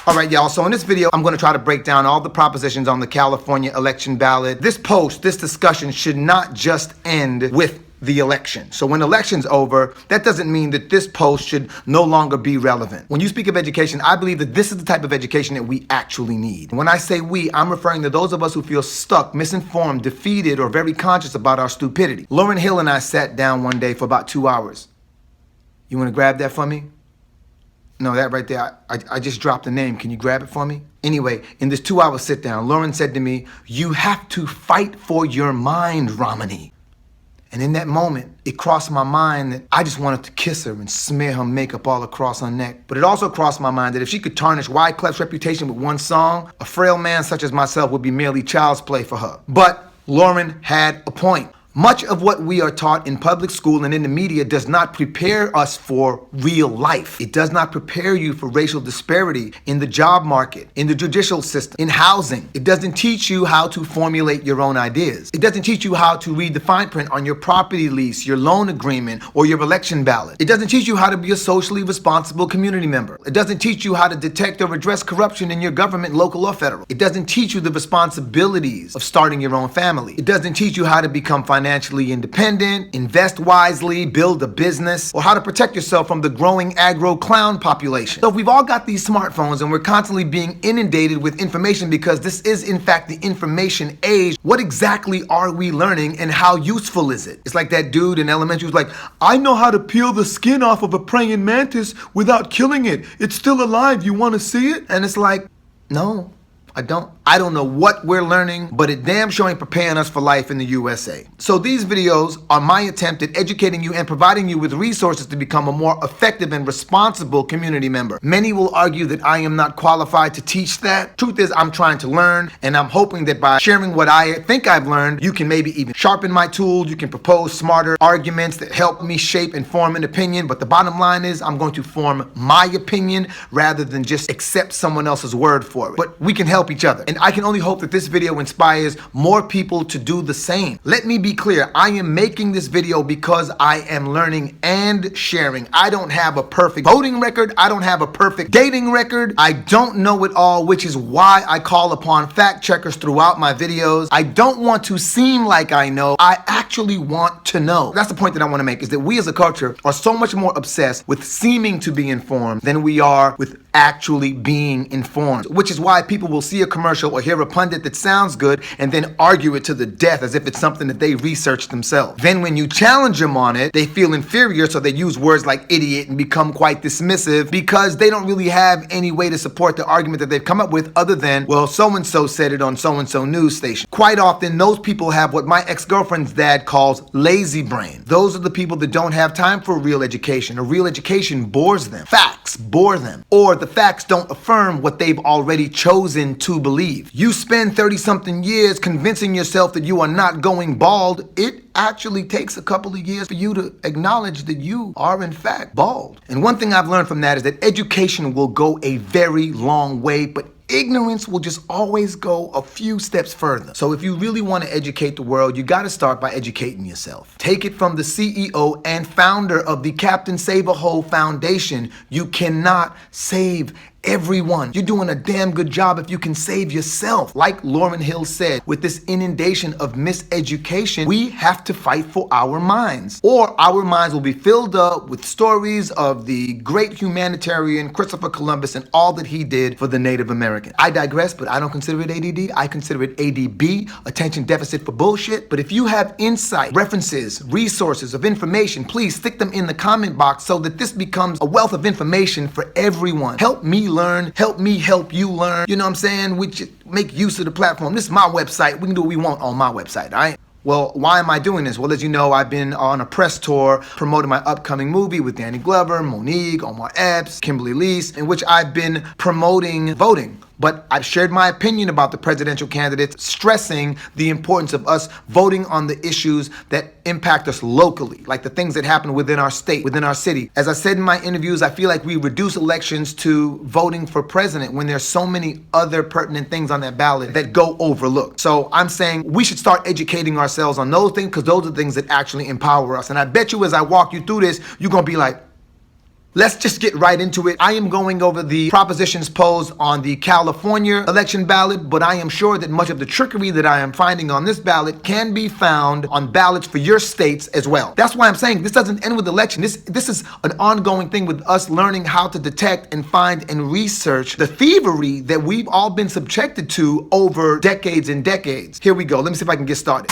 All right, y'all, so in this video, I'm going to try to break down all the propositions on the California election ballot. This discussion should not just end with the election. So when election's over, that doesn't mean that this post should no longer be relevant. When you speak of education, I believe that this is the type of education that we actually need. When I say we, I'm referring to those of us who feel stuck, misinformed, defeated, or very conscious about our stupidity. Lauryn Hill and I sat down one day for about 2 hours. You want to grab that for me? No, that right there, I just dropped the name. Can you grab it for me? Anyway, in this 2-hour sit down, Lauryn said to me, "You have to fight for your mind, Romany." And in that moment, it crossed my mind that I just wanted to kiss her and smear her makeup all across her neck. But it also crossed my mind that if she could tarnish Wyclef's reputation with one song, a frail man such as myself would be merely child's play for her. But Lauryn had a point. Much of what we are taught in public school and in the media does not prepare us for real life. It does not prepare you for racial disparity in the job market, in the judicial system, in housing. It doesn't teach you how to formulate your own ideas. It doesn't teach you how to read the fine print on your property lease, your loan agreement, or your election ballot. It doesn't teach you how to be a socially responsible community member. It doesn't teach you how to detect or address corruption in your government, local or federal. It doesn't teach you the responsibilities of starting your own family. It doesn't teach you how to become financially independent, invest wisely, build a business, or how to protect yourself from the growing agro clown population. So if we've all got these smartphones and we're constantly being inundated with information because this is in fact the information age, what exactly are we learning and how useful is it? It's like that dude in elementary who's like, "I know how to peel the skin off of a praying mantis without killing it. It's still alive. You want to see it?" And it's like, no. I don't know what we're learning, but it damn sure ain't preparing us for life in the USA. So these videos are my attempt at educating you and providing you with resources to become a more effective and responsible community member. Many will argue that I am not qualified to teach that. Truth is, I'm trying to learn, and I'm hoping that by sharing what I think I've learned, you can maybe even sharpen my tools, you can propose smarter arguments that help me shape and form an opinion, but the bottom line is I'm going to form my opinion rather than just accept someone else's word for it. But we can help each other. And I can only hope that this video inspires more people to do the same. Let me be clear, I am making this video because I am learning and sharing. I don't have a perfect voting record. I don't have a perfect dating record. I don't know it all, which is why I call upon fact checkers throughout my videos. I don't want to seem like I know. I actually want to know. That's the point that I want to make, is that we as a culture are so much more obsessed with seeming to be informed than we are with actually being informed, which is why people will see a commercial or hear a pundit that sounds good and then argue it to the death as if it's something that they researched themselves. Then when you challenge them on it, they feel inferior, so they use words like idiot and become quite dismissive because they don't really have any way to support the argument that they've come up with other than, well, so-and-so said it on so-and-so news station. Quite often, those people have what my ex-girlfriend's dad calls lazy brain. Those are the people that don't have time for real education. A real education bores them. Facts bore them. Or the facts don't affirm what they've already chosen to believe. You spend 30-something years convincing yourself that you are not going bald. It actually takes a couple of years for you to acknowledge that you are in fact bald. And one thing I've learned from that is that education will go a very long way, but ignorance will just always go a few steps further. So if you really want to educate the world, you got to start by educating yourself. Take it from the CEO and founder of the Captain Save-A-Hole Foundation. You cannot save everyone. You're doing a damn good job if you can save yourself. Like Lauryn Hill said, with this inundation of miseducation, we have to fight for our minds, or our minds will be filled up with stories of the great humanitarian Christopher Columbus and all that he did for the Native American. I digress, but I don't consider it ADD. I consider it ADB, attention deficit for bullshit. But if you have insight, references, resources of information, please stick them in the comment box so that this becomes a wealth of information for everyone. Help me learn, help me help you learn. You know what I'm saying? We should make use of the platform. This is my website. We can do what we want on my website, all right? Well, why am I doing this? Well, as you know, I've been on a press tour promoting my upcoming movie with Danny Glover, Monique, Omar Epps, Kimberly Lease, in which I've been promoting voting. But I've shared my opinion about the presidential candidates, stressing the importance of us voting on the issues that impact us locally, like the things that happen within our state, within our city. As I said in my interviews, I feel like we reduce elections to voting for president when there's so many other pertinent things on that ballot that go overlooked. So I'm saying we should start educating ourselves on those things, because those are the things that actually empower us. And I bet you as I walk you through this, you're going to be like, Let's just get right into it. I am going over the propositions posed on the California election ballot, but I am sure that much of the trickery that I am finding on this ballot can be found on ballots for your states as well. That's why I'm saying this doesn't end with the election. This is an ongoing thing with us learning how to detect and find and research the thievery that we've all been subjected to over decades and decades. Here we go. Let me see if I can get started.